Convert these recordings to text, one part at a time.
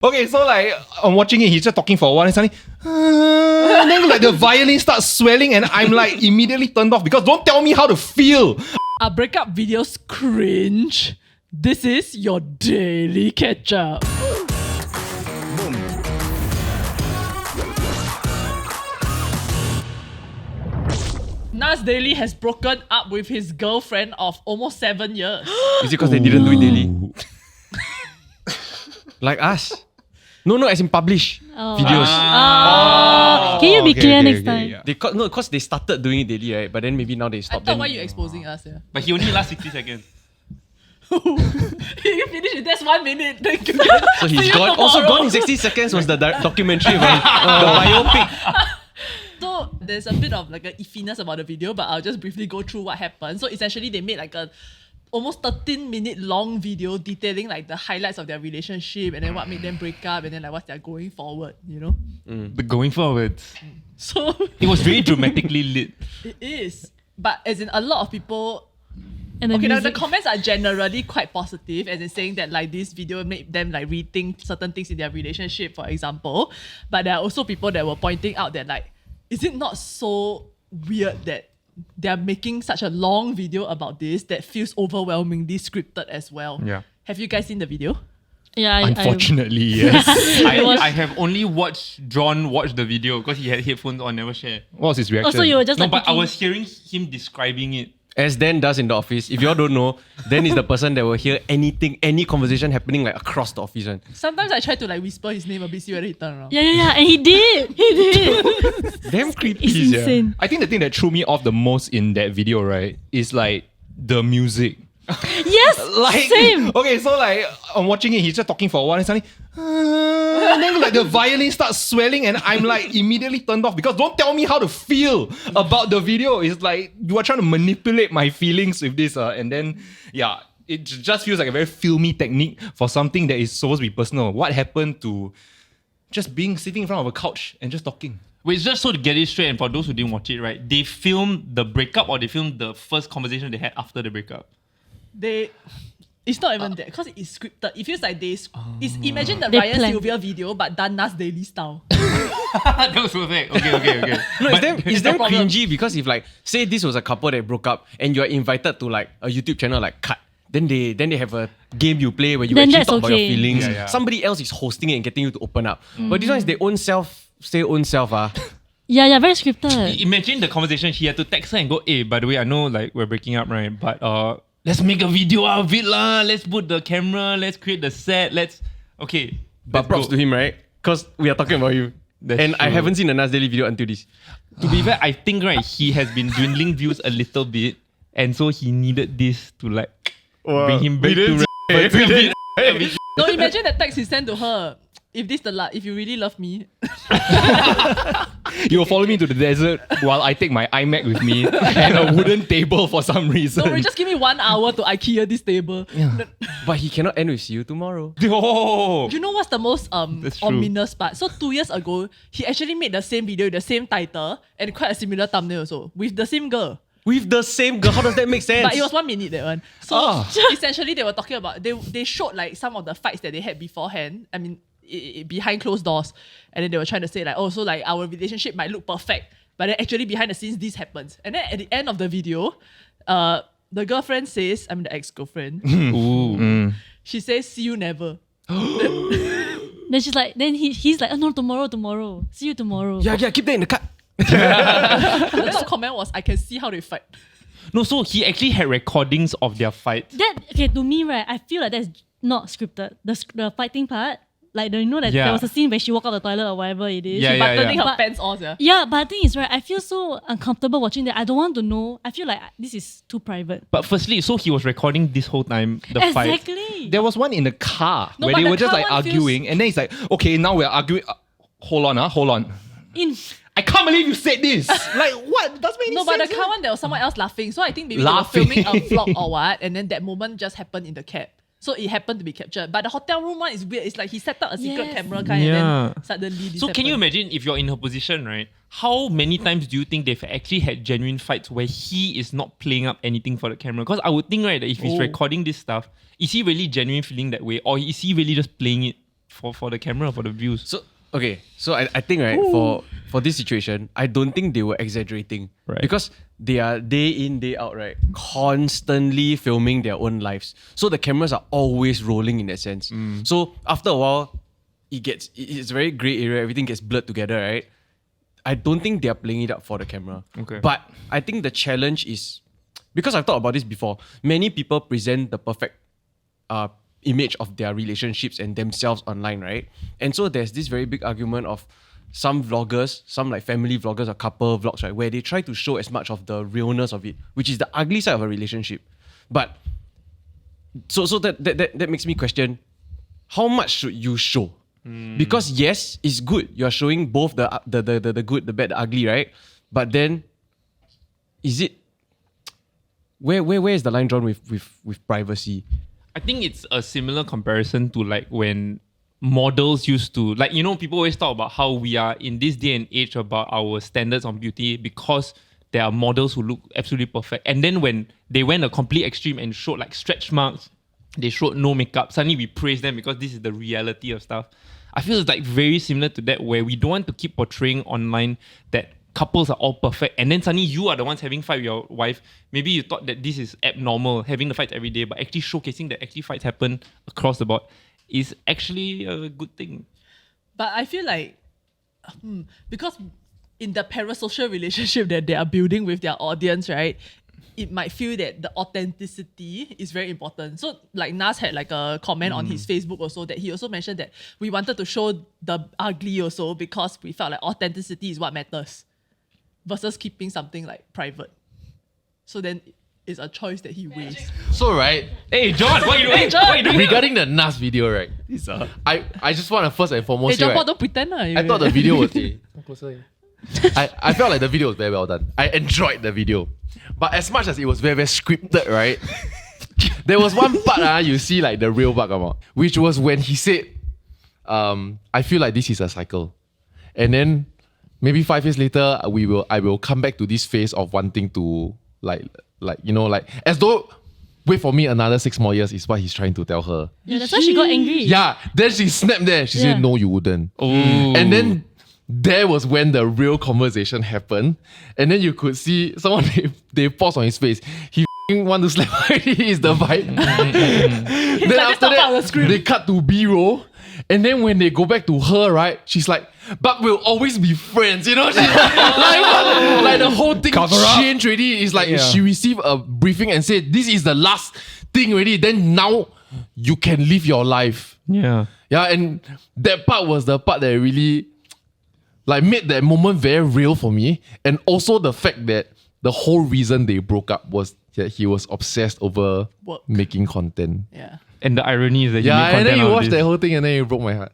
Okay, so like I'm watching it, he's just talking for a while and suddenly and then like the violin starts swelling and I'm like immediately turned off because don't tell me how to feel. Our breakup videos cringe. This is your daily Ketchup. Nas Daily has broken up with his girlfriend of almost 7 years. Is it because they didn't do it daily? Like us? No, as in publish videos. Can you be clear next time? Yeah. Because they started doing it daily, right? But then maybe now they I stopped. thought why you exposing us, yeah? But he only lasts 60 seconds. He finished it. That's 1 minute. Thank you. So See he's you gone. Also tomorrow. gone in 60 seconds was the documentary, right? The biopic. So there's a bit of like a iffiness about the video, but I'll just briefly go through what happened. So essentially they made like a almost 13-minute long video detailing like the highlights of their relationship and then what made them break up and then like what they're going forward, you know? But going forward, So it was very dramatically lit. it is. But as in a lot of people And okay, the music. comments are generally quite positive, as in saying that like this video made them like rethink certain things in their relationship, for example. But there are also people that were pointing out that like, is it not so weird that they're making such a long video about this that feels overwhelmingly scripted as well? Yeah. Have you guys seen the video? Yeah, Unfortunately, yes. I have only watched John watch the video because he had headphones on, never share. What was his reaction? Also, you were just No, like but I picking- was hearing him describing it. As Dan does in the office. If you all don't know, Dan is the person that will hear anything, any conversation happening like across the office. One. Sometimes I try to like whisper his name a bit, see whether he turn around. Yeah, and he did. He did. Damn creepy. It's Yeah. insane. I think the thing that threw me off the most in that video, right, is like the music. Yes, Like, same. okay, so like I'm watching it, he's just talking for a while and suddenly and then like the violin starts swelling and I'm like immediately turned off because don't tell me how to feel about the video. It's like you are trying to manipulate my feelings with this and then yeah, it just feels like a very filmy technique for something that is supposed to be personal. What happened to just sitting in front of a couch and just talking? Wait, just so to get it straight, and for those who didn't watch it, right, they filmed the breakup or they filmed the first conversation they had after the breakup? It's not even that because it's scripted. It feels like it's imagine the Ryan plan. Sylvia video but done Nas Daily style. That was perfect. Okay. No, it's damn problem. cringy because if like, say this was a couple that broke up and you're invited to like a YouTube channel like Cut. Then they have a game you play where you Then actually that's talk about your okay. feelings. Yeah. Somebody else is hosting it and getting you to open up. But this one is their own self, Yeah, very scripted. Imagine the conversation. He had to text her and go, hey, by the way, I know like we're breaking up, right? But let's make a video out of it lah. Let's put the camera. Let's create the set. Okay. But props to him, right? Because we are talking about you. That's and I true. haven't seen a Nas Daily video until this. To be fair, I think right, he has been dwindling views a little bit, and so he needed this to like bring him back to No, imagine the text he sent to her. If you really love me, You will follow me to the desert while I take my iMac with me and a wooden table for some reason. no, just give me 1 hour to IKEA this table. But he cannot end with see you tomorrow. Oh, You know what's the most That's true. ominous part? So 2 years ago, he actually made the same video with the same title and quite a similar thumbnail also with the same girl. With the same girl, how does that make sense? But it was 1 minute that one. So essentially they were talking about they showed like some of the fights that they had beforehand. I mean behind closed doors, and then they were trying to say like, oh, so like our relationship might look perfect, but then actually behind the scenes this happens. And then at the end of the video, the girlfriend says, I mean the ex-girlfriend, she says, see you never. Then she's like, he's like, oh no, tomorrow. See you tomorrow. yeah, keep that in the cut. The top comment was, I can see how they fight. no! So he actually had recordings of their fights. To me, right, I feel like that's not scripted. The fighting part, like there Yeah. was a scene where she walked out the toilet or whatever it is. Yeah, She buttoning her But- pants off, yeah. Yeah, but the thing is, right, I feel so uncomfortable watching that. I don't want to know. I feel like this is too private. But firstly, so he was recording this whole time the fight. Exactly. There was one in the car No, where but they the were just car like one feels- arguing and then it's like, okay, now we're arguing. Hold on. In I can't believe you said this. Like, what? Doesn't make any No, sense. but the car one, there was someone else laughing. So I think maybe Laughing. they were filming a vlog or what, and then that moment just happened in the cab. So it happened to be captured. But the hotel room one is weird. It's like he set up a secret Yes. camera kind Yeah. and then suddenly this So can you happened. imagine if you're in her position, right? How many times do you think they've actually had genuine fights where he is not playing up anything for the camera? Because I would think, right, that if he's recording this stuff, is he really genuine feeling that way? Or is he really just playing it for the camera, for the views. So I think right for this situation, I don't think they were exaggerating. Right. Because they are day in, day out, right? Constantly filming their own lives. So the cameras are always rolling in that sense. So after a while, it's a very grey area, everything gets blurred together, right? I don't think they're playing it up for the camera. Okay. But I think the challenge is, because I've thought about this before, many people present the perfect image of their relationships and themselves online, right? And so there's this very big argument of some vloggers, some like family vloggers or couple vlogs, right, where they try to show as much of the realness of it, which is the ugly side of a relationship. But so that makes me question, how much should you show? Because yes, it's good. You're showing both the good, the bad, the ugly, right? But then, is it where is the line drawn with privacy? I think it's a similar comparison to like when models used to, like, you know, people always talk about how we are in this day and age about our standards on beauty because there are models who look absolutely perfect. And then when they went a complete extreme and showed like stretch marks, they showed no makeup, suddenly we praise them because this is the reality of stuff. I feel it's like very similar to that, where we don't want to keep portraying online that couples are all perfect and then suddenly you are the ones having fight with your wife. Maybe you thought that this is abnormal, having the fights every day, but actually showcasing that actually fights happen across the board is actually a good thing. But I feel like, because in the parasocial relationship that they are building with their audience, right, it might feel that the authenticity is very important. So like Nas had like a comment on his Facebook also, that he also mentioned that we wanted to show the ugly also because we felt like authenticity is what matters versus keeping something like private. So then it's a choice that he weighs. So right, Hey John, what are you doing? Hey, John! What are you doing? regarding the Nas video, right? I just want to first and foremost Hey, say, John Paul, right, don't pretend. I thought the video was come closer here. I felt like the video was very well done. I enjoyed the video. But as much as it was very, very scripted, right? There was one part you see like the real bug about, which was when he said, I feel like this is a cycle. And then maybe 5 years later, I will come back to this phase of wanting to like as though wait for me another 6 more years is what he's trying to tell her. Yeah, that's why she got angry. Yeah, then she snapped there. She Yeah. said, no, you wouldn't. Ooh. And then there was when the real conversation happened. And then you could see someone, they paused on his face. He want to slap her. Is the vibe. Then like, after "Stop out the that, script." they cut to B-roll. And then when they go back to her, right, she's like, but we'll always be friends, you know? She's like the whole thing changed already. It's like she received a briefing and said, this is the last thing already. Then now you can live your life. Yeah. Yeah, and that part was the part that really like made that moment very real for me. And also the fact that the whole reason they broke up was that he was obsessed over Work. making content. Yeah. And the irony is that you Yeah, make and content then you out of watched this. that whole thing and then it broke my heart.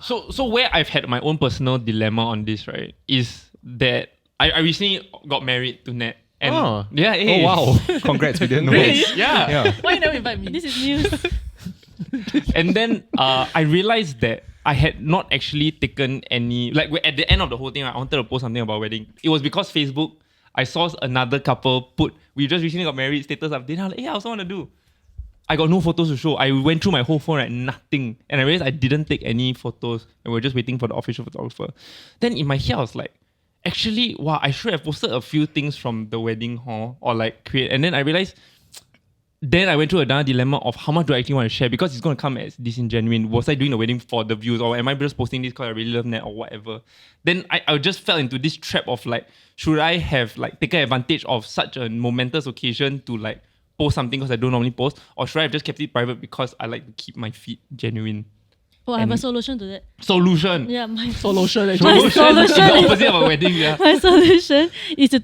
So where I've had my own personal dilemma on this, right, is that I recently got married to Nat. And Oh. yeah, Oh hey. wow! Congrats, we didn't know. Really? this. Yeah. Yeah. Why you never invite me? This is news. And then I realized that I had not actually taken any, like at the end of the whole thing, I wanted to post something about wedding. It was because Facebook, I saw another couple put, we just recently got married, status update. I'm like, hey, I also want to do. I got no photos to show. I went through my whole phone, right, nothing. And I realized I didn't take any photos and we're just waiting for the official photographer. Then in my head, I was like, actually, wow, I should have posted a few things from the wedding hall or like create. And then I realized, then I went through another dilemma of how much do I actually want to share because it's going to come as disingenuine. Was I doing the wedding for the views or am I just posting this because I really love Nat or whatever? Then I just fell into this trap of like, should I have like taken advantage of such a momentous occasion to like post something because I don't normally post, or should I have just kept it private because I like to keep my feed genuine? Oh, I have a solution to that. Solution. Yeah, my Solution. My Solution is the solution opposite of a wedding, yeah. my solution is to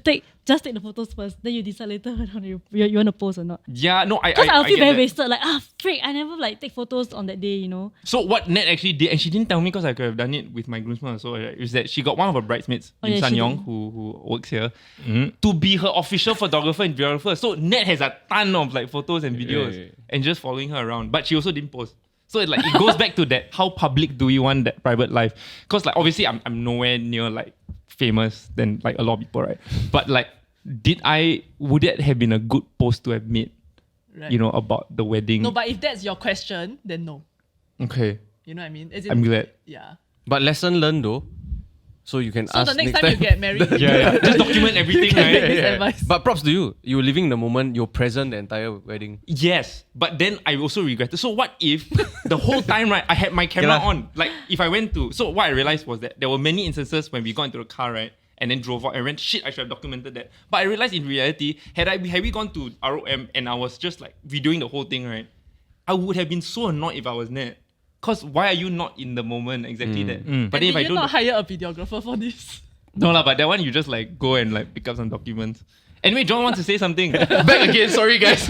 just take the photos first. Then you decide later whether you want to post or not. Yeah, no, Because I'll feel get very that. wasted. Like, freak, I never like take photos on that day, you know. So what Nat actually did, and she didn't tell me because I could have done it with my groomsmen also, right, is that she got one of her bridesmaids, Lim yeah, San she Yong, did. who works here, to be her official photographer and videographer. So Nat has a ton of like photos and videos and just following her around. But she also didn't post. So it goes back to that, how public do we want that private life? Because like obviously I'm nowhere near like famous than like a lot of people, right? But like, would that have been a good post to have made, Right. you know, about the wedding? No, but if that's your question, then no. Okay. You know what I mean? As in, I'm glad. Yeah. But lesson learned though. So you can So ask the next time you get married, Just document everything, right? this advice. But props to you. You were living the moment, you're present the entire wedding. Yes, but then I also regretted. So what if the whole time, right, I had my camera on? Like if I went to, so what I realized was that there were many instances when we got into the car, right, and then drove out and went, shit, I should have documented that. But I realized in reality, had we gone to ROM and I was just like videoing the whole thing, right, I would have been so annoyed if I was there. Cause why are you not in the moment exactly that? But then if Did I you don't, not hire a videographer for this? no lah, but that one you just like go and like pick up some documents. Anyway, John wants to say something. Back again, sorry guys.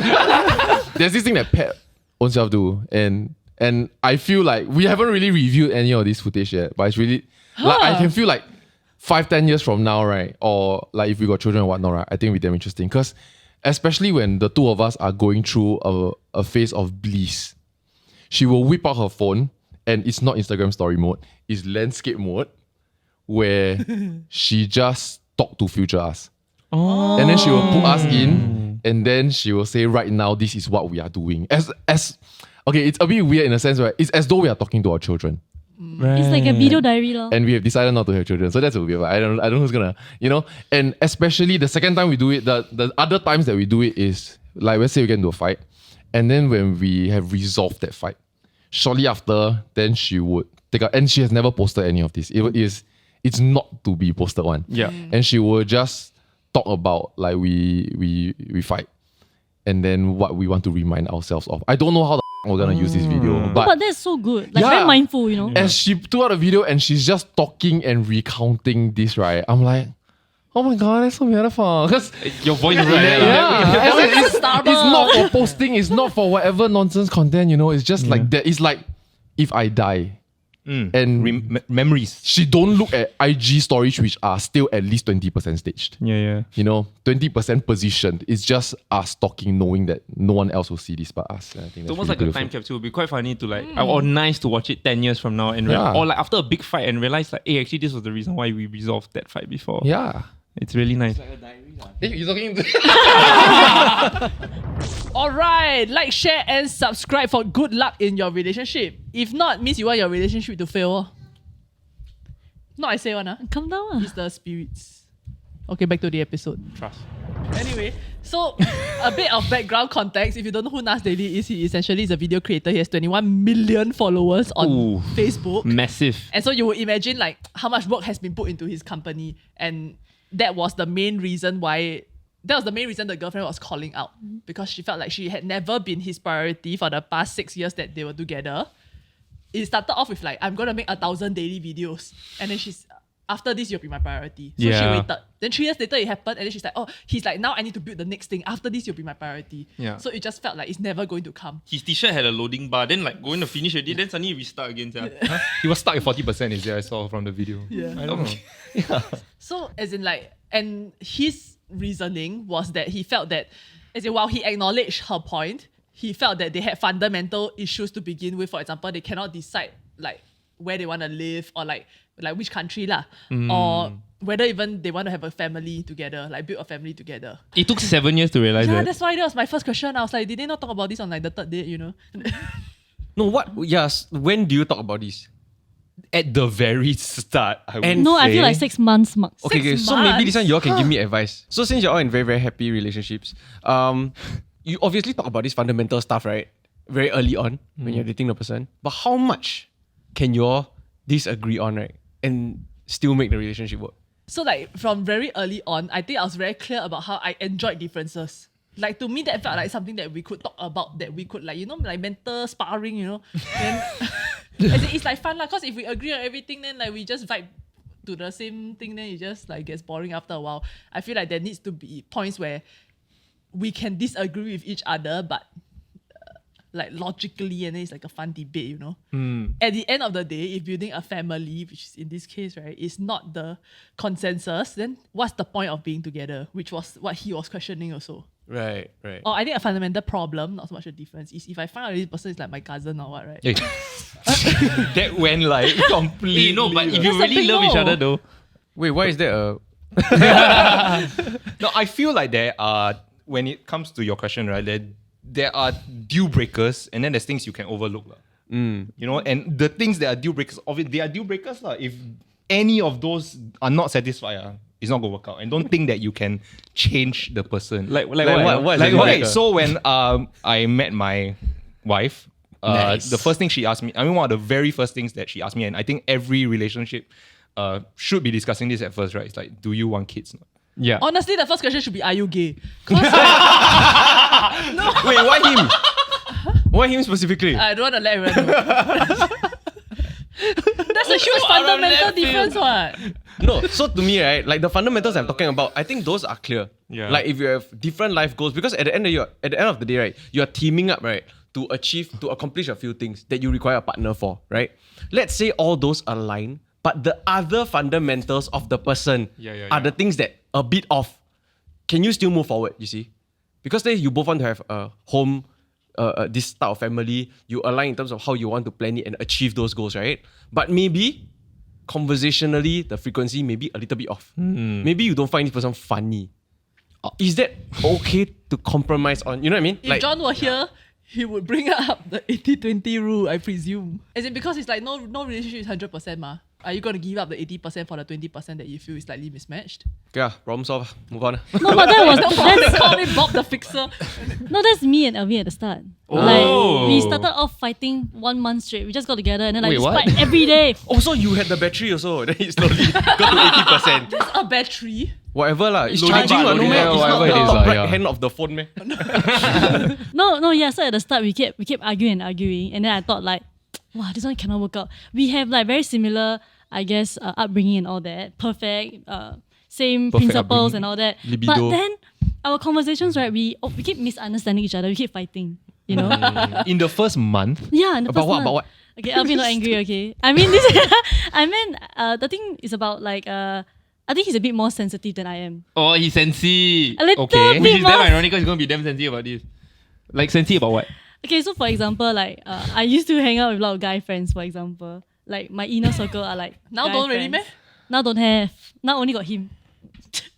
There's this thing that Pat ownself do, and I feel like we haven't really reviewed any of this footage yet, but it's really like I can feel like 5-10 years from now, right? Or like if we got children or whatnot, right? I think it'll be damn interesting. Because especially when the two of us are going through a phase of bliss, she will whip out her phone and it's not Instagram story mode, it's landscape mode where she just talk to future us. Oh. And then she will put us in and then she will say, right now, this is what we are doing. Okay, it's a bit weird in a sense, right? It's as though we are talking to our children. It's like a video diary, lor. And we have decided not to have children. So that's a weird one. I don't know who's gonna, and especially the second time we do it, the other times that we do it is like, let's say we get into a fight. And then when we have resolved that fight, shortly after, then she would take out, and she has never posted any of this. It's not to be posted one. Yeah. And she will just talk about like we fight. And then what we want to remind ourselves of. I don't know how we're gonna use this video. But that's so good. Like Yeah. very mindful, you know. As she took out a video and she's just talking and recounting this, right? I'm like, oh my god, that's so beautiful. Because Your voice is right there. it's not for posting, it's not for whatever nonsense content, It's just like that. It's like if I die and Memories. she don't look at IG stories which are still at least 20% staged. Yeah. 20% positioned. It's just us talking, knowing that no one else will see this but us. And I think It's that's almost really like a beautiful. time capsule. It'd be quite funny to like, or nice to watch it 10 years from now and Yeah. or like after a big fight and realize like, hey, actually this was the reason why we resolved that fight before. Yeah. It's really nice. You're talking Alright, like, share, and subscribe for good luck in your relationship. If not, means you want your relationship to fail. Not I say one, Calm down. it's the spirits. Okay, back to the episode. Trust. Anyway, so a bit of background context. If you don't know who Nas Daily is, he essentially is a video creator. He has 21 million followers on Ooh. Facebook. Massive. And so you would imagine like how much work has been put into his company, and that was the main reason the girlfriend was calling out, because she felt like she had never been his priority for the past 6 years that they were together. It started off with like, I'm gonna make 1,000 daily videos, and then she's, after this you'll be my priority. So she Yeah. waited. Then 3 years later it happened, and then she's like, oh, he's like, now I need to build the next thing. After this you'll be my priority. Yeah. So it just felt like it's never going to come. His t-shirt had a loading bar, then like going to finish already, then suddenly restart again. Yeah. He was stuck at 40%, is it? I saw from the video. Yeah. I don't know. So as in like, and his reasoning was that he felt that, as in while he acknowledged her point, he felt that they had fundamental issues to begin with. For example, they cannot decide like where they want to live, or like which country lah, or whether even they want to have a family together, like build a family together. It took 7 years to realize Yeah, that. that's why that was my first question. I was like, did they not talk about this on like the third date, No, what? Yes. When do you talk about this? At the very start, I would And No, I say. feel like 6 months max. Okay, 6 so maybe this months? one you all can give me advice. So since you're all in very, very happy relationships, you obviously talk about this fundamental stuff, right? Very early on when you're dating the person. But how much can you all disagree on, right? And still make the relationship work? So like from very early on, I think I was very clear about how I enjoyed differences. Like to me, that felt like something that we could talk about, that we could like, like mental sparring, Then as in, it's like fun lah, cause if we agree on everything, then like we just vibe to the same thing, then it just like gets boring after a while. I feel like there needs to be points where we can disagree with each other, but like logically, and then it's like a fun debate, At the end of the day, if building a family, which is in this case, right, is not the consensus, then what's the point of being together? Which was what he was questioning also. Right. Or I think a fundamental problem, not so much a difference, is if I find out this person is like my cousin or what, right? Hey. That went like completely. No, but if you That's the really thing, love each no. other though. Wait, why is that a... No, I feel like there are, when it comes to your question, right, there are deal breakers and then there's things you can overlook. You know, and the things that are deal breakers, they are deal breakers. If any of those are not satisfied, it's not gonna work out. And don't think that you can change the person. What is Like, the okay, deal so when I met my wife, Nice. the first thing she asked me, one of the very first things that she asked me, and I think every relationship should be discussing this at first, right? It's like, do you want kids? Yeah. Honestly, the first question should be, are you gay? 'Cause Wait, why him? Why him specifically? I don't want to let everyone know. That's a huge fundamental difference, what? No, so to me, right, like the fundamentals I'm talking about, I think those are clear. Yeah. Like if you have different life goals, because at the end of the day, right, you are teaming up, right, to accomplish a few things that you require a partner for, right? Let's say all those align, but the other fundamentals of the person are the things that a bit off. Can you still move forward, you see? Because then you both want to have a home, this type of family, you align in terms of how you want to plan it and achieve those goals, right? But maybe conversationally, the frequency may be a little bit off. Maybe you don't find this person funny. Is that okay to compromise on? You know what I mean? If John were here, he would bring up the 80-20 rule, I presume. As in, because it's like no relationship is 100%, ma. Are you going to give up the 80% for the 20% that you feel is slightly mismatched? Yeah, problem solved. Move on. No, but that was They call me Bob the Fixer. no, that's me and Elvin at the start. Like we started off fighting 1 month straight. We just got together and then Wait, just what? fight every day. Also, you had the battery also. Then it slowly got to 80%. That's a battery. Whatever lah. It's Loading charging bar, lah, no loading man. bar, It's not whatever the it is top lah, right yeah. hand of the phone, man. No, so at the start we kept arguing, and then I thought like, wow, this one cannot work out. We have like very similar, I guess, upbringing and all that. Perfect, same principles and all that. Libido. But then our conversations, right, we keep misunderstanding each other. We keep fighting, you know. In the first month, Yeah, in the About first what? month. About what? Okay, I'll be not angry. Okay, I mean this. I mean, the thing is about like I think he's a bit more sensitive than I am. Oh, he's sensy. A little Okay. Which bit is more. damn ironic because he's going to be damn sensy about this. Like, sensy about what? Okay, so for example, like I used to hang out with a lot of guy friends. For example, like my inner circle are like Now guy don't really, friends. meh? Now don't have. Now only got him.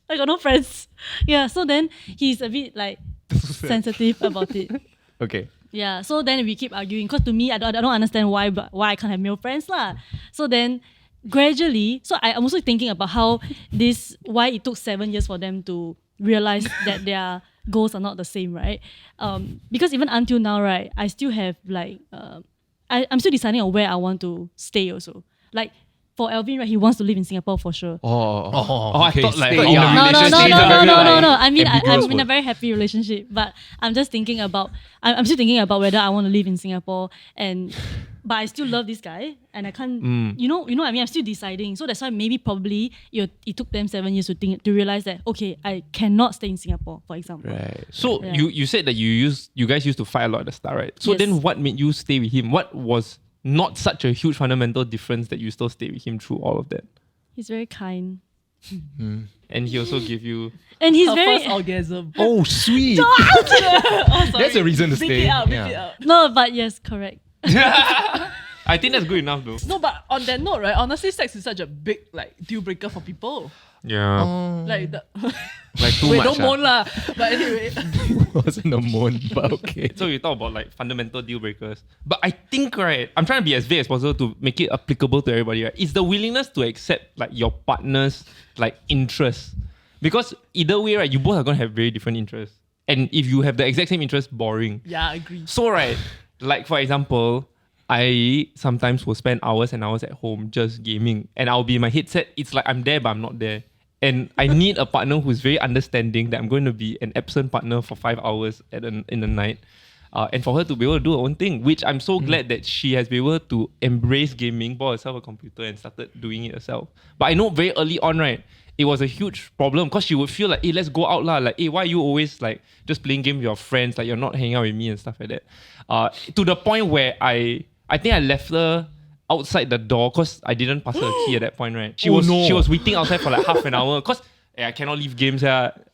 I got no friends. Yeah, so then he's a bit like sensitive about it. Okay. Yeah, so then we keep arguing because to me, I don't understand why I can't have male friends lah. So then gradually, so I'm also thinking about why it took 7 years for them to realize that their goals are not the same, right? Because even until now, right, I still have like, I'm still deciding on where I want to stay also. Like for Alvin, right, he wants to live in Singapore for sure. I thought like stay in in a a No. relationship. I mean, I'm ambiguous in a word. very happy relationship, but I'm just thinking about. I'm still thinking about whether I want to live in Singapore, but I still love this guy, and I can't. You know what I mean. I'm still deciding, so that's why probably it took them 7 years to realize that okay, I cannot stay in Singapore, for example. Right. So Yeah. you said that you guys used to fight a lot at the start, right? So Yes. then what made you stay with him? What was not such a huge fundamental difference that you still stayed with him through all of that? He's very kind, And he also gave you and he's Her very first orgasm. oh sweet, Oh, sorry. that's a reason to Beep stay. it out, beep Yeah. it out. no, but yes, correct. I think that's good enough though. No, but on that note, right, honestly, sex is such a big like deal breaker for people. Yeah. Like the Like too wait, much. don't moan lah. But anyway, Wasn't a moan, but okay. So you talk about like fundamental deal breakers. But I think, right, I'm trying to be as vague as possible to make it applicable to everybody, right? It's the willingness to accept like your partner's like interests. Because either way, right, you both are gonna have very different interests. And if you have the exact same interest, boring. yeah, I agree. So right, like for example, I sometimes will spend hours and hours at home just gaming, and I'll be in my headset. It's like I'm there, but I'm not there. And I need a partner who's very understanding that I'm going to be an absent partner for 5 hours in the night. And for her to be able to do her own thing, which I'm so glad that she has been able to embrace gaming, bought herself a computer and started doing it herself. But I know very early on, right, it was a huge problem because she would feel like, hey, let's go out lah. Like, hey, why are you always like just playing games with your friends? Like, you're not hanging out with me and stuff like that. To the point where I think I left her outside the door because I didn't pass her a key at that point, right? She was waiting outside for like half an hour because I cannot leave games.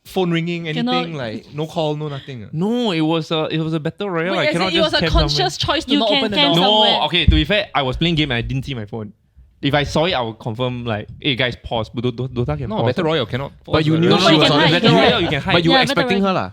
Phone ringing, anything Cannot- like no call, no nothing. No, it was a battle royale. I Wait, as cannot in, it was just a camp conscious choice to You not can open the camp door. somewhere. No, okay, to be fair, I was playing game and I didn't see my phone. If I saw it, I would confirm like, hey guys, pause. But Dota can No, pause. Battle Royale cannot. But you knew No, she you was can on hide, it. you Battle can hide. Royale, you can hide. But you were Yeah, expecting better her lah.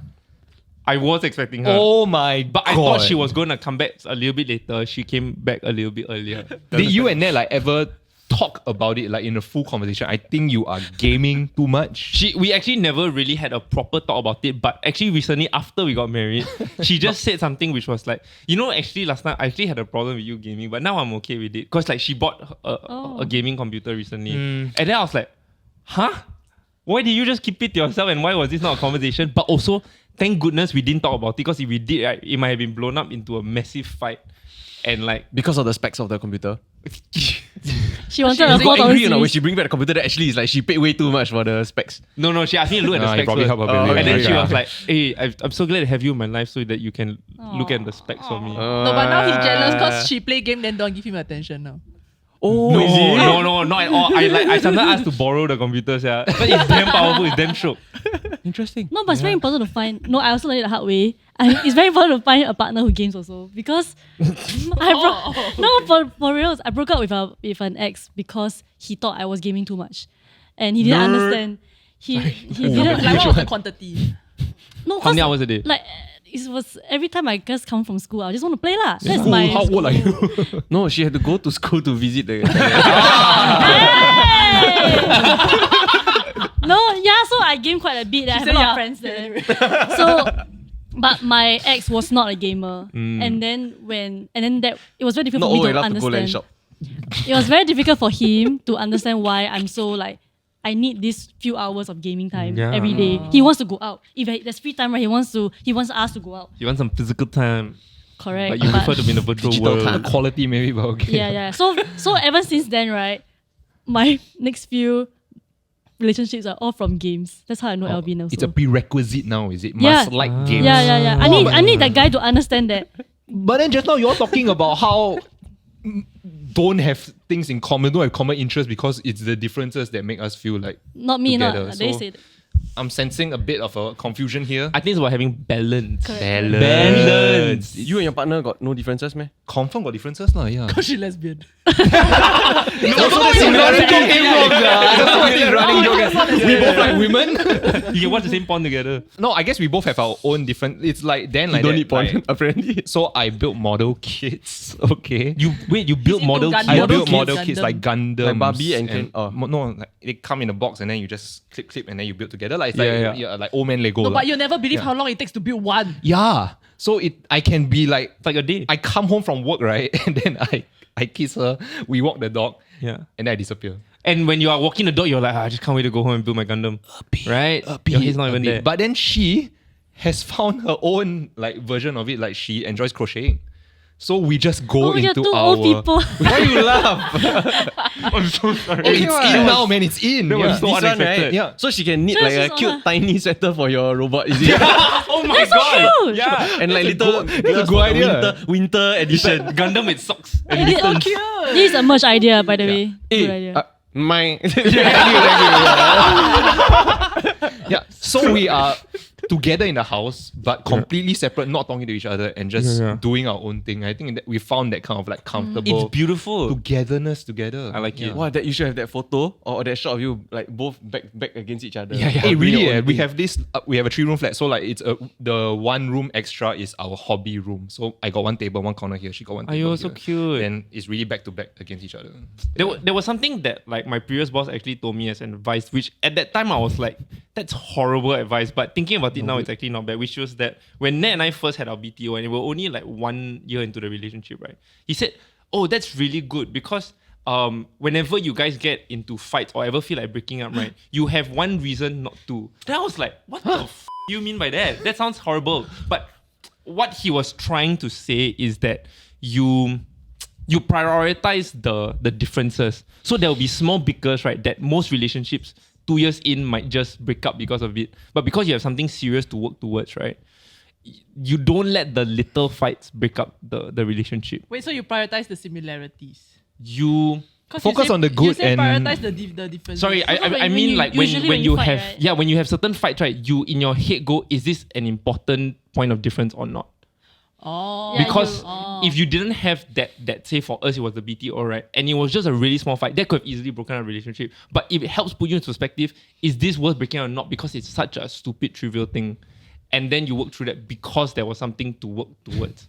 I was expecting her. Oh my But god. I thought she was going to come back a little bit later. She came back a little bit earlier. Did you and Nat like ever talk about it like in a full conversation? I think you are gaming too much. We actually never really had a proper talk about it, but actually recently after we got married, she just said something which was like, actually last time I actually had a problem with you gaming, but now I'm okay with it. Because like she bought a gaming computer recently. And then I was like, huh? Why did you just keep it to yourself and why was this not a conversation? But also, thank goodness we didn't talk about it, because if we did, right, it might have been blown up into a massive fight. And like, Because of the specs of the computer. She wanted You a got 4,000 angry or not when series. she bring back the computer that actually is like she paid way too much for the specs. no, she asked me to look at the Nah, you specs probably first. help her with it. And then she Yeah. was like, hey, I'm so glad to have you in my life so that you can look at the specs for me. No, but now he's jealous because she play game, then don't give him attention now. Oh, No, is it? no, not at all. I sometimes ask to borrow the computers, yeah. But it's damn powerful, it's damn shook. Interesting. No, but it's very important to find. No, I also learned it the hard way. It's very important to find a partner who games also, because for reals, I broke up with an ex because he thought I was gaming too much, and he didn't understand. He didn't Like, what was the quantity? no. How many 'cause, hours a day? Like it was every time I just come from school, I just want to play lah. That's my. How old are you? No, she had to go to school to visit the. No, yeah, so I game quite a bit. I have a lot of friends there. So, but my ex was not a gamer, and then that it was very difficult Not for old me to enough to go land understand. shop. It was very difficult for him to understand why I'm so like. I need these few hours of gaming time Yeah. every day. He wants to go out. If there's free time, right, he wants us to go out. You want some physical time, Correct. but you prefer to be in the virtual Digital world. time. Quality maybe, but okay. Yeah. So ever since then, right, my next few relationships are all from games. That's how I know Alvin also. It's a prerequisite now, is it? Yeah. Must like games. Yeah. I need that guy to understand that. But then just now you're talking about how don't have things in common, don't have common interests because it's the differences that make us feel like Not me, together. not they So said. I'm sensing a bit of a confusion here. I think it's about having balance. Correct. Balance. You and your partner got no differences, man? Confirm got differences lah, yeah. Because she's lesbian. Also the similarity came from that's what he's running joke. We both like women. You can watch the same porn together. No, I guess we both have our own different. It's like then like You don't that, need porn, like- apparently. So I built model kits. Okay. You build into model Gundam. I kits. built Model model kits, kits like Gundam, Like Barbie and Ken- no, like they come in a box and then you just clip and then you build together. Like it's Yeah, like yeah. like old man Lego. No, lah. but you'll never believe how long it takes to build one. Yeah. So I can be like It's like a day. I come home from work, right? And then I kiss her, we walk the dog, Yeah. and then I disappear. And when you are walking the dog, you're like, I just can't wait to go home and build my Gundam. Right? Your head's not even there. But then she has found her own like version of it, like she enjoys crocheting. So we just go Oh, you're into two our old people. Why you laugh? I'm so sorry. Hey, it's in now, man. It's in. That was Yeah. so This one, unexpected. right? Yeah. So she can knit Sure, like a she's cute on tiny sweater for your robot, is it? Oh my That's so god. cute. Yeah. And like little that's a gloves good for the idea. winter edition. Gundam with socks and This- mittens. This is a merch idea, by the way. Good Hey, idea. my Yeah. So we are together in the house, but completely separate, not talking to each other and just Yeah. doing our own thing. I think that we found that kind of like comfortable It's beautiful. togetherness together. I like it. Wow, that you should have that photo or that shot of you like both back against each other. Hey, Doing really? your own We thing. have this. We have a 3-room flat, so like it's the one room extra is our hobby room. So I got one table, one corner here. She got one Are table you so here. cute? And it's really back to back against each other. There was something that like my previous boss actually told me as an advice, which at that time I was like, that's horrible advice. But thinking about it now, it's actually not bad. Which was that when Nat and I first had our BTO and we were only like 1 year into the relationship, right? He said, "Oh, that's really good because whenever you guys get into fights or ever feel like breaking up, right, you have one reason not to." Then I was like, "What the do you mean by that? That sounds horrible." But what he was trying to say is that you prioritize the differences. So there will be small bickers, right? That most relationships 2 years in might just break up because of it. But because you have something serious to work towards, right? You don't let the little fights break up the relationship. Wait, so you prioritize the similarities? You 'Cause Focus you say, on the good you say and- prioritize the differences. sorry, So I when mean you- like usually when you fight, have right? when you have certain fights, right? You in your head go, is this an important point of difference or not? Oh. Yeah, Because Oh. if you didn't have that say for us it was the BTO, right? And it was just a really small fight, that could have easily broken our relationship. But if it helps put you into perspective, is this worth breaking up or not? Because it's such a stupid, trivial thing. and then you work through that because there was something to work towards.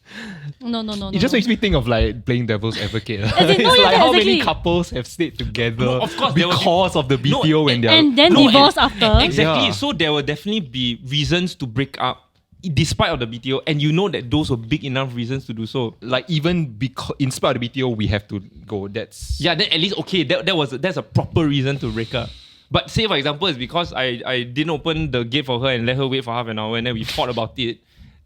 No. It just makes me think of like playing devil's advocate. As in, no, It's yeah, like how exactly. many couples have stayed together No, of course, there will be- because of the BTO when they're And then divorce after. Exactly. Yeah. So there will definitely be reasons to break up despite of the BTO, and you know that those were big enough reasons to do so. like even because in spite of the BTO we have to go. That's Yeah, then at least okay, that's a proper reason to break up. But say for example, it's because I didn't open the gate for her and let her wait for half an hour, and then we fought about it.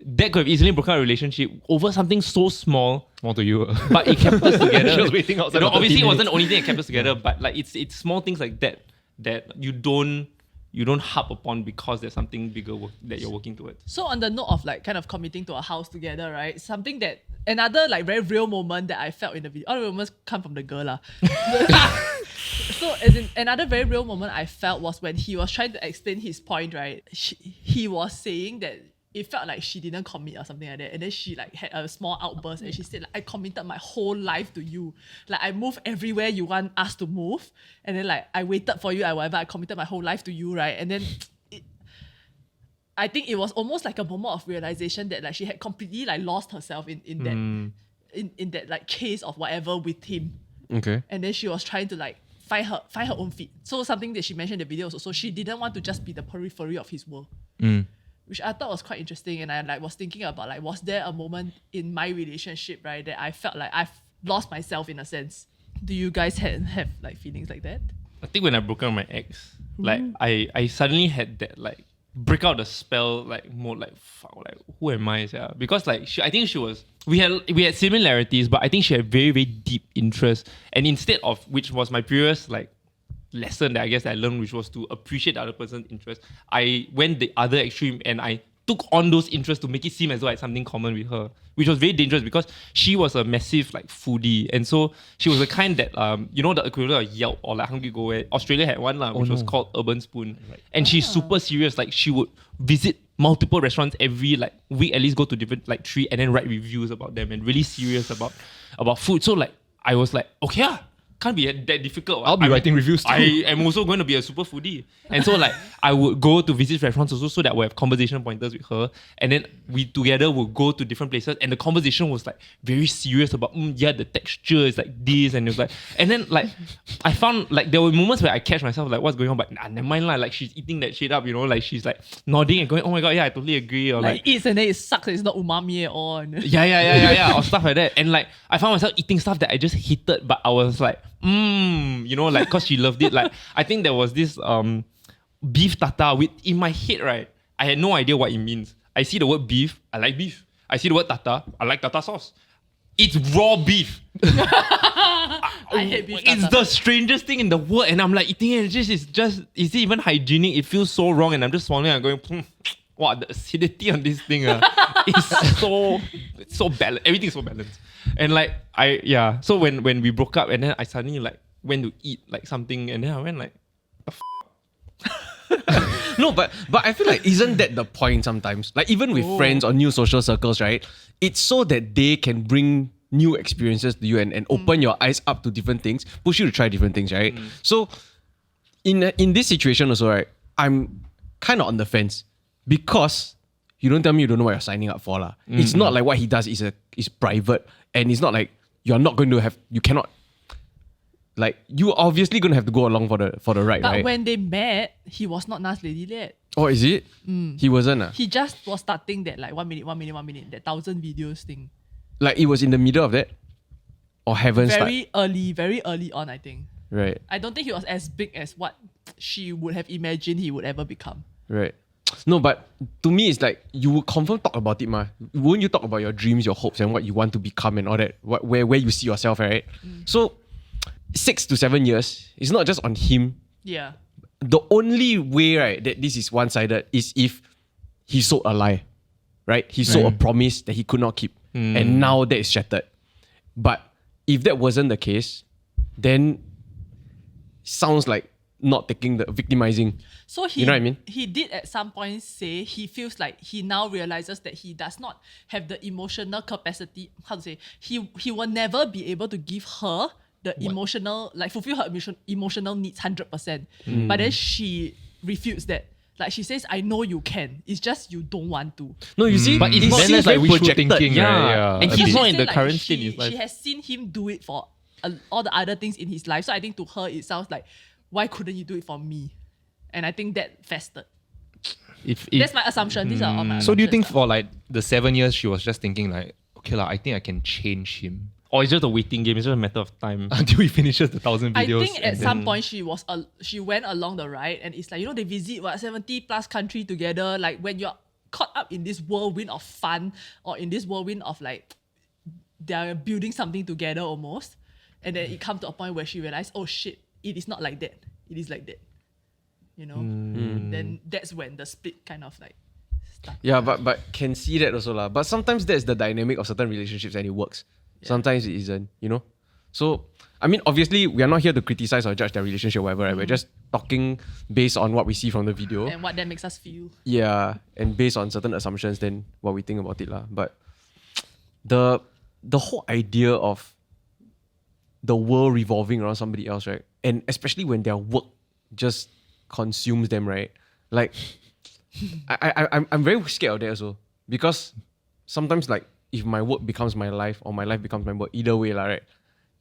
That could have easily broken our relationship over something so small, more to you. but it kept us together. She was waiting outside You know, for 30 obviously, it wasn't minutes. the only thing that kept us together, but like it's small things like that you don't harp upon because there's something bigger that you're working towards. So on the note of like kind of committing to a house together, right? Something that another like very real moment that I felt in the video. All the moments come from the girl lah. So as in another very real moment I felt was when he was trying to explain his point, right? He was saying that it felt like she didn't commit or something like that. And then she like had a small outburst and she said like, I committed my whole life to you. Like I moved everywhere you want us to move. And then like I waited for you, whatever. I committed my whole life to you, right? And then I think it was almost like a moment of realization that like she had completely like lost herself in that like case of whatever with him. Okay. And then she was trying to like find her own feet. So something that she mentioned in the video was also she didn't want to just be the periphery of his world. Which I thought was quite interesting, and I like was thinking about like, was there a moment in my relationship, right, that I felt like I've lost myself in a sense? Do you guys have like feelings like that? I think when I broke up with my ex, like I suddenly had that like break out the spell like mode, like fuck, like who am I? Yeah? Because like I think she was we had similarities, but I think she had very, very deep interest. And instead of, which was my previous like lesson that I guess I learned, which was to appreciate the other person's interest, I went the other extreme and I took on those interests to make it seem as though I had something common with her, which was very dangerous because she was a massive like foodie, and so she was the kind that you know the equivalent of Yelp or like Hungry Go, where Australia had one which was called Urban Spoon, and she's super serious. Like she would visit multiple restaurants every like week, at least go to different like 3, and then write reviews about them and really serious about food. So like I was like, okay, can't be that difficult. I'll be writing reviews too. I am also going to be a super foodie. And so like I would go to visit restaurants also so that I would have conversation pointers with her. And then we together would go to different places, and the conversation was like very serious about the texture is like this, and it was like, and then like I found like there were moments where I catch myself like what's going on, but never mind lah, like she's eating that shit up, you know, like she's like nodding and going, oh my god, yeah, I totally agree, or Like eats and then it sucks and it's not umami at all. yeah, or stuff like that. And like I found myself eating stuff that I just hated, but I was like, you know, like because she loved it. Like I think there was this beef tartar with in my head, right? I had no idea what it means. I see the word beef, I like beef. I see the word tartar, I like tartar sauce. It's raw beef. I hate beef It's tartar. the strangest thing in the world, and I'm like eating it. And is it even hygienic? It feels so wrong, and I'm just swallowing and going, wow, the acidity on this thing is so balanced. Everything's so balanced. And like so when we broke up, and then I suddenly like went to eat like something, and then I went like, No, but I feel like isn't that the point sometimes? Like even with friends or new social circles, right? It's so that they can bring new experiences to you and open your eyes up to different things, push you to try different things, right? So in this situation also, right, I'm kind of on the fence because you don't tell me you don't know what you're signing up for. It's not like what he does is private, and it's not like you cannot, like you obviously gonna have to go along for the ride, But right? when they met, he was not Nas Daily yet. Oh, is it? He wasn't. He just was starting that like 1 minute, that 1,000 videos thing. Like it was in the middle of that? Or haven't started? Very early on, I think. Right, I don't think he was as big as what she would have imagined he would ever become. right. No, but to me, it's like you would confirm talk about it, ma. Won't you talk about your dreams, your hopes, and what you want to become and all that? Where you see yourself, right? So 6 to 7 years, it's not just on him. Yeah. The only way, right, that this is one-sided is if he sold a lie, right? He sold a promise that he could not keep. And now that is shattered. But if that wasn't the case, then sounds like not taking the victimizing. So You know what I mean? He did at some point say he feels like he now realizes that he does not have the emotional capacity. How to say? He will never be able to give her the emotional, like fulfill her emotional needs 100%. But then she refutes that. Like she says, I know you can. It's just you don't want to. No, you see, But it's it not- seems that's like like wishful projected. thinking, Yeah. right? Yeah. And a he's bit. not in the Like, current state in his life. She has seen him do it for all the other things in his life. So I think to her, it sounds like, why couldn't you do it for me? And I think that festered. That's my assumption. These are all my So do you think assumptions for like the 7 years she was just thinking like, okay I think I can change him Or it's just a waiting game. It's just a matter of time. until he finishes the 1,000 I videos? think at and some then- point she went along the ride, and it's like, you know, they visit 70 plus country together. Like when you're caught up in this whirlwind of fun, or in this whirlwind of like they're building something together almost, and then it comes to a point where she realized, oh shit, it is not like that. It is like that. You know? Then that's when the split kind of like started. Yeah, but can see that also lah. But sometimes that's the dynamic of certain relationships and it works. Sometimes it isn't, you know? So, I mean, obviously, we are not here to criticize or judge their relationship or whatever, right? We're just talking based on what we see from the video. And what that makes us feel. Yeah, and based on certain assumptions, then what we think about it lah. But the whole idea of the world revolving around somebody else, right? And especially when their work just consumes them, right? Like, I'm very scared of that also, because sometimes like if my work becomes my life or my life becomes my work, either way lah, right?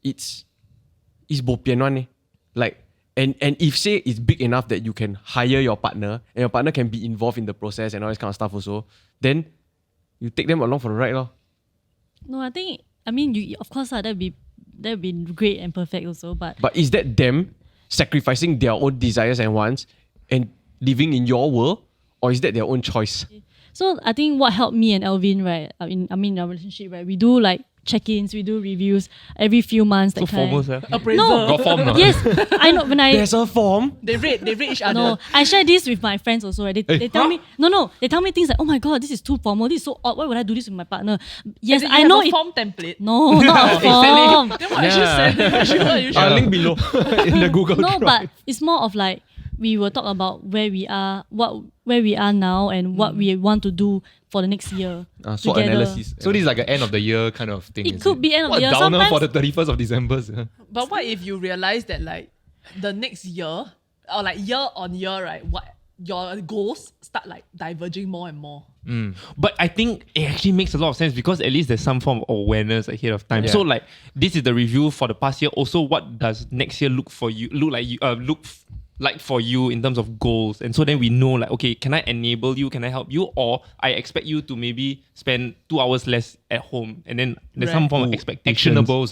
It's bo pian one eh. Like, and if say it's big enough that you can hire your partner and your partner can be involved in the process and all this kind of stuff also, then you take them along for the ride lor. No, I mean, you of course that'd be great and perfect also, but But is that them sacrificing their own desires and wants and living in your world, or is that their own choice? so I think what helped me and Alvin, right? I mean our relationship, right? We do like check-ins, we do reviews every few months. So That kind. formal, sir. Appraisal. No, Got form now. yes, I know when I There's a form. They rate each other. no, I share this with my friends also. Right? They tell me they tell me things like, oh my god, this is too formal. This is so odd. Why would I do this with my partner? Yes, As in, I you know have a it. form template. No, not a form. Then why should send it? What you should Link below. in the Google No, Drive. but it's more of like we will talk about where we are, where we are now, and what we want to do for the next year. SWOT together. analysis. So this is like an end of the year kind of thing. It is could be end of what the year. a downer for Sometimes- the 31st of December. Sir. But what if you realize that like the next year, or like year on year, right? What your goals start like diverging more and more. But I think it actually makes a lot of sense because at least there's some form of awareness ahead of time. Yeah. So like this is the review for the past year. Also, what does next year look for you in terms of goals? And so then we know like, okay, can I enable you? Can I help you? Or I expect you to maybe spend 2 hours less at home, and then there's some Right. form of expectation. Actionables.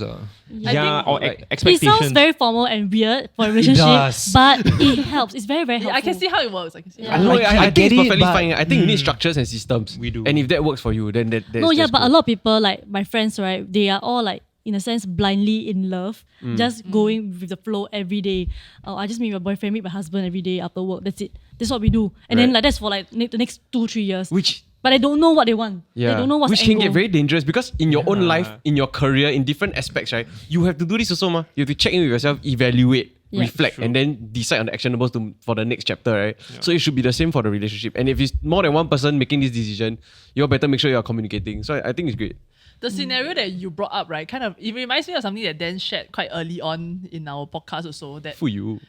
Yeah, think, or like- It expectations. sounds very formal and weird for a relationship, does. but it helps. It's very, very Yeah, helpful. I can see how it works. I can see. Yeah. How it No, works. I think get it's it, perfectly but- fine. I think it needs structures and systems. We do. And if that works for you, then that's No, yeah, just but cool. a lot of people, like my friends, right, they are all like, in a sense, blindly in love, just going with the flow every day. I just meet my boyfriend, meet my husband every day after work. That's it. That's what we do. And then Right. like that's for like the next 2-3 years. Which But they don't know what they want. yeah, They don't know what's which can get angle. very dangerous because in your own life, in your career, in different aspects, right, you have to do this also, ma. You have to check in with yourself, evaluate, Yeah. reflect, and then decide on the actionables for the next chapter, right? So it should be the same for the relationship. And if it's more than one person making this decision, you all better make sure you are communicating. So I think it's great. The scenario that you brought up, right, kind of, it reminds me of something that Dan shared quite early on in our podcast also. That For you,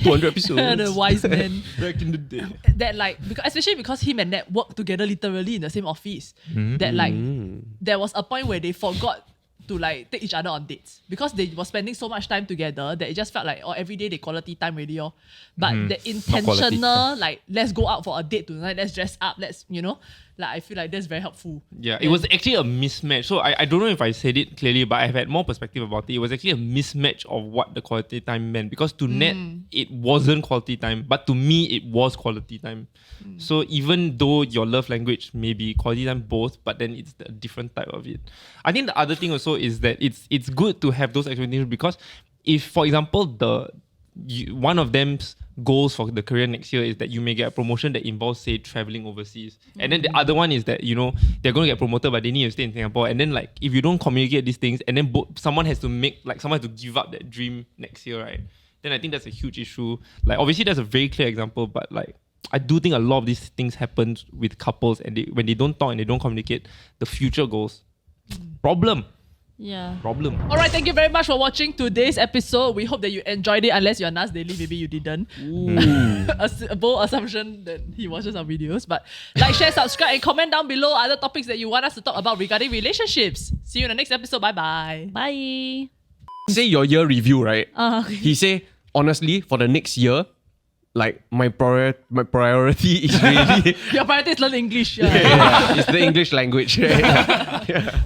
200 episodes. the wise man. Back in the day. That like, especially because him and Nat work together literally in the same office. That like, there was a point where they forgot to like take each other on dates because they were spending so much time together that it just felt like every day they quality time already. But the intentional like, let's go out for a date tonight, let's dress up, let's, like I feel like that's very helpful. Yeah, it was actually a mismatch. So I don't know if I said it clearly, but I've had more perspective about it. It was actually a mismatch of what the quality time meant. Because to Nat, it wasn't quality time, but to me, it was quality time. So even though your love language may be quality time both, but then it's a different type of it. I think the other thing also is that it's good to have those expectations because if, for example, one of them's goals for the career next year is that you may get a promotion that involves, say, traveling overseas. And then the other one is that, they're going to get promoted, but they need to stay in Singapore. And then, like, if you don't communicate these things, and then someone has to give up that dream next year, right? Then I think that's a huge issue. Like, obviously, that's a very clear example, but, like, I do think a lot of these things happen with couples, and when they don't talk and they don't communicate, the future goes, problem. Yeah. Problem. All right, thank you very much for watching today's episode. We hope that you enjoyed it. Unless you're Nas Daily, maybe you didn't. A bold assumption that he watches our videos. But like, share, subscribe, and comment down below other topics that you want us to talk about regarding relationships. See you in the next episode. Bye-bye. Bye. Say your year review, right? Okay. He say, honestly, for the next year, like my priority is really Your priority is learn English. it's the English language. Right? Yeah.